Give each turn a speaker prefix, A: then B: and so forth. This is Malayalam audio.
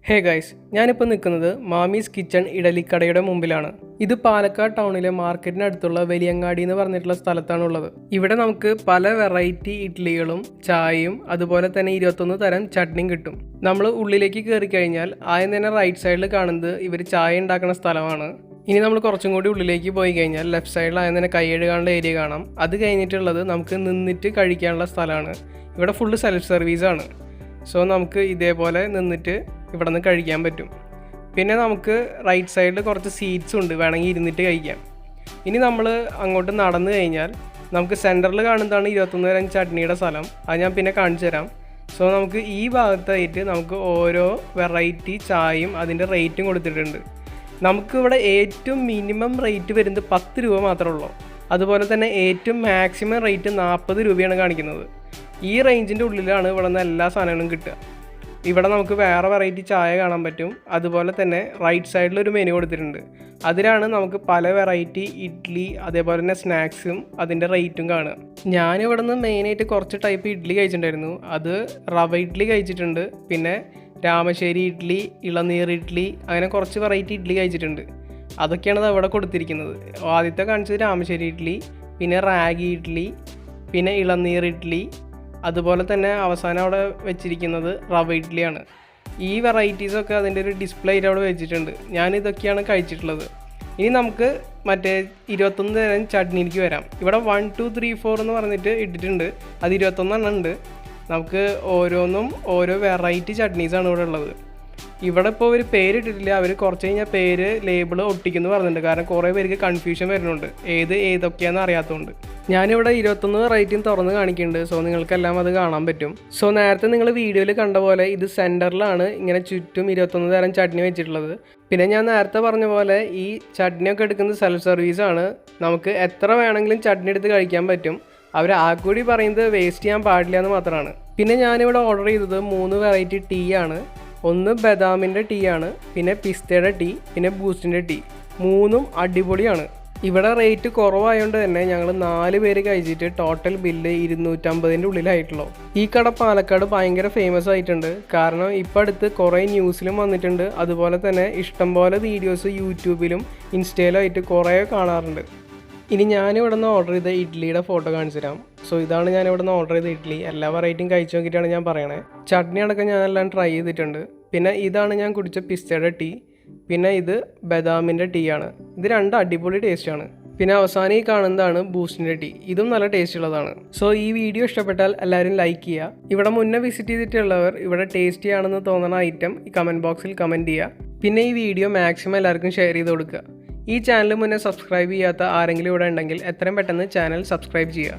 A: Hey guys, ഞാനിപ്പോൾ നിൽക്കുന്നത് മാമീസ് കിച്ചൺ ഇഡലിക്കടയുടെ മുമ്പിലാണ്. ഇത് പാലക്കാട് ടൗണിലെ മാർക്കറ്റിനടുത്തുള്ള വലിയങ്ങാടി എന്ന് പറഞ്ഞിട്ടുള്ള സ്ഥലത്താണുള്ളത്. ഇവിടെ നമുക്ക് പല വെറൈറ്റി ഇഡ്ഡലികളും ചായയും അതുപോലെ തന്നെ 21 തരം ചട്നിയും കിട്ടും. നമ്മൾ ഉള്ളിലേക്ക് കയറി കഴിഞ്ഞാൽ ആദ്യം തന്നെ റൈറ്റ് സൈഡിൽ കാണുന്നത് ഇവർ ചായ ഉണ്ടാക്കുന്ന സ്ഥലമാണ്. ഇനി നമ്മൾ കുറച്ചും കൂടി ഉള്ളിലേക്ക് പോയി കഴിഞ്ഞാൽ ലെഫ്റ്റ് സൈഡിൽ ആദ്യം തന്നെ കൈ കഴുകാനുള്ള ഏരിയ കാണാം. അത് കഴിഞ്ഞിട്ടുള്ളത് നമുക്ക് നിന്നിട്ട് കഴിക്കാനുള്ള സ്ഥലമാണ്. ഇവിടെ ഫുള്ള് സെൽഫ് സർവീസാണ്. സോ നമുക്ക് ഇതേപോലെ നിന്നിട്ട് ഇവിടെ നിന്ന് കഴിക്കാൻ പറ്റും. പിന്നെ നമുക്ക് റൈറ്റ് സൈഡിൽ കുറച്ച് സീറ്റ്സും ഉണ്ട്, വേണമെങ്കിൽ ഇരുന്നിട്ട് കഴിക്കാം. ഇനി നമ്മൾ അങ്ങോട്ട് നടന്നു കഴിഞ്ഞാൽ നമുക്ക് സെൻറ്ററിൽ കാണുന്നതാണ് 21 തരം ചട്നിയുടെ സ്ഥലം. അത് ഞാൻ പിന്നെ കാണിച്ചു തരാം. സോ നമുക്ക് ഈ ഭാഗത്തായിട്ട് നമുക്ക് ഓരോ വെറൈറ്റി ചായയും അതിൻ്റെ റേറ്റും കൊടുത്തിട്ടുണ്ട്. നമുക്കിവിടെ ഏറ്റവും മിനിമം റേറ്റ് വരുന്നത് 10 രൂപ മാത്രമേ ഉള്ളൂ. അതുപോലെ തന്നെ ഏറ്റവും മാക്സിമം റേറ്റ് 40 രൂപയാണ് കാണിക്കുന്നത്. ഈ റേഞ്ചിൻ്റെ ഉള്ളിലാണ് ഇവിടെ നിന്ന് എല്ലാ സാധനങ്ങളും കിട്ടുക. ഇവിടെ നമുക്ക് വേറെ വെറൈറ്റി ചായ കാണാൻ പറ്റും. അതുപോലെ തന്നെ റൈറ്റ് സൈഡിലൊരു മെനു കൊടുത്തിട്ടുണ്ട്. അതിലാണ് നമുക്ക് പല വെറൈറ്റി ഇഡ്ഡലി അതേപോലെ തന്നെ സ്നാക്സും അതിൻ്റെ റേറ്റും കാണുക. ഞാനിവിടെ നിന്ന് മെയിനായിട്ട് കുറച്ച് ടൈപ്പ് ഇഡ്ഡലി കഴിച്ചിട്ടുണ്ടായിരുന്നു. അത് റവ ഇഡ്ഡലി കഴിച്ചിട്ടുണ്ട്, പിന്നെ രാമശ്ശേരി ഇഡ്ഡലി, ഇളനീർ ഇഡ്ഡലി, അങ്ങനെ കുറച്ച് വെറൈറ്റി ഇഡ്ഡലി കഴിച്ചിട്ടുണ്ട്. അതൊക്കെയാണ് അവിടെ കൊടുത്തിരിക്കുന്നത്. ആദ്യത്തെ കാണിച്ചത് രാമശ്ശേരി ഇഡ്ഡലി, പിന്നെ റാഗി ഇഡ്ഡലി, പിന്നെ ഇളനീർ ഇഡ്ഡലി, അതുപോലെ തന്നെ അവസാനം അവിടെ വെച്ചിരിക്കുന്നത് റവ ഇഡ്ഡലിയാണ്. ഈ വെറൈറ്റീസൊക്കെ അതിൻ്റെ ഒരു ഡിസ്പ്ലേ ആയിട്ട് അവിടെ വെച്ചിട്ടുണ്ട്. ഞാനിതൊക്കെയാണ് കഴിച്ചിട്ടുള്ളത്. ഇനി നമുക്ക് മറ്റേ 21 തരം ചട്നിയിലേക്ക് വരാം. ഇവിടെ 1, 2, 3, 4 എന്ന് പറഞ്ഞിട്ട് ഇട്ടിട്ടുണ്ട്. അത് 21 എണ്ണം ഉണ്ട്. നമുക്ക് ഓരോന്നും ഓരോ വെറൈറ്റി ചട്നീസാണ് ഇവിടെ ഉള്ളത്. ഇവിടെ ഇപ്പോൾ ഒരു പേരിട്ടിട്ടില്ല. അവർ കുറച്ച് കഴിഞ്ഞാൽ പേര് ലേബിൾ ഒട്ടിക്കുന്നു പറഞ്ഞിട്ടുണ്ട്. കാരണം കുറേ പേർക്ക് കൺഫ്യൂഷൻ വരുന്നുണ്ട്, ഏതൊക്കെയാണെന്ന് അറിയാത്തതുകൊണ്ട്. ഞാനിവിടെ 21 വെറൈറ്റിയും തുറന്ന് കാണിക്കുന്നുണ്ട്. സോ നിങ്ങൾക്കെല്ലാം അത് കാണാൻ പറ്റും. സോ നേരത്തെ നിങ്ങൾ വീഡിയോയിൽ കണ്ട പോലെ ഇത് സെൻറ്ററിലാണ് ഇങ്ങനെ ചുറ്റും 21 തരം ചട്നി വെച്ചിട്ടുള്ളത്. പിന്നെ ഞാൻ നേരത്തെ പറഞ്ഞ പോലെ ഈ ചട്നിയൊക്കെ എടുക്കുന്നത് സെൽഫ് സർവീസാണ്. നമുക്ക് എത്ര വേണമെങ്കിലും ചട്നി എടുത്ത് കഴിക്കാൻ പറ്റും. അവർ ആ കൂടി പറയുന്നത് വേസ്റ്റ് ചെയ്യാൻ പാടില്ല എന്ന് മാത്രമാണ്. പിന്നെ ഞാനിവിടെ ഓർഡർ ചെയ്തത് 3 വെറൈറ്റി ടീ ആണ്. ഒന്ന് ബദാമിൻ്റെ ടീ ആണ്, പിന്നെ പിസ്തയുടെ ടീ, പിന്നെ ബൂസ്റ്റിൻ്റെ ടീ. 3ഉം അടിപൊളിയാണ്. ഇവിടെ റേറ്റ് കുറവായതുകൊണ്ട് തന്നെ ഞങ്ങൾ 4 പേര് കഴിച്ചിട്ട് ടോട്ടൽ ബില്ല് 250-ൻ്റെ ഉള്ളിലായിട്ടുള്ളൂ. ഈ കട പാലക്കാട് ഭയങ്കര ഫേമസ് ആയിട്ടുണ്ട്. കാരണം ഇപ്പം അടുത്ത് കുറേ ന്യൂസിലും വന്നിട്ടുണ്ട്. അതുപോലെ തന്നെ ഇഷ്ടംപോലെ വീഡിയോസ് യൂട്യൂബിലും ഇൻസ്റ്റയിലും ആയിട്ട് കുറേ കാണാറുണ്ട്. ഇനി ഞാനിവിടെ നിന്ന് ഓർഡർ ചെയ്ത ഇഡ്ഡലിയുടെ ഫോട്ടോ കാണിച്ചു തരാം. സോ ഇതാണ് ഞാനിവിടെ നിന്ന് ഓർഡർ ചെയ്ത ഇഡ്ഡലി. എല്ലാ വെറൈറ്റിയും കഴിച്ചു നോക്കിയിട്ടാണ് ഞാൻ പറയണേ. ചട്നി അടക്കം ഞാനെല്ലാം ട്രൈ ചെയ്തിട്ടുണ്ട്. പിന്നെ ഇതാണ് ഞാൻ കുടിച്ച പിസ്തയുടെ ടീ, പിന്നെ ഇത് ബദാമിൻ്റെ ടീ ആണ്. ഇത് 2 അടിപൊളി ടേസ്റ്റാണ്. പിന്നെ അവസാനം ഈ കാണുന്നതാണ് ബൂസ്റ്റിൻ്റെ ടീ. ഇതും നല്ല ടേസ്റ്റ് ഉള്ളതാണ്. സോ ഈ വീഡിയോ ഇഷ്ടപ്പെട്ടാൽ എല്ലാവരും ലൈക്ക് ചെയ്യുക. ഇവിടെ മുന്നേ വിസിറ്റ് ചെയ്തിട്ടുള്ളവർ ഇവിടെ ടേസ്റ്റി ആണെന്ന് തോന്നുന്ന ഐറ്റം ഈ കമൻറ്റ് ബോക്സിൽ കമൻറ്റ് ചെയ്യുക. പിന്നെ ഈ വീഡിയോ മാക്സിമം എല്ലാവർക്കും ഷെയർ ചെയ്ത് കൊടുക്കുക. ഈ ചാനൽ മുന്നേ സബ്സ്ക്രൈബ് ചെയ്യാത്ത ആരെങ്കിലും ഇവിടെ ഉണ്ടെങ്കിൽ എത്രയും പെട്ടെന്ന് ചാനൽ സബ്സ്ക്രൈബ് ചെയ്യുക.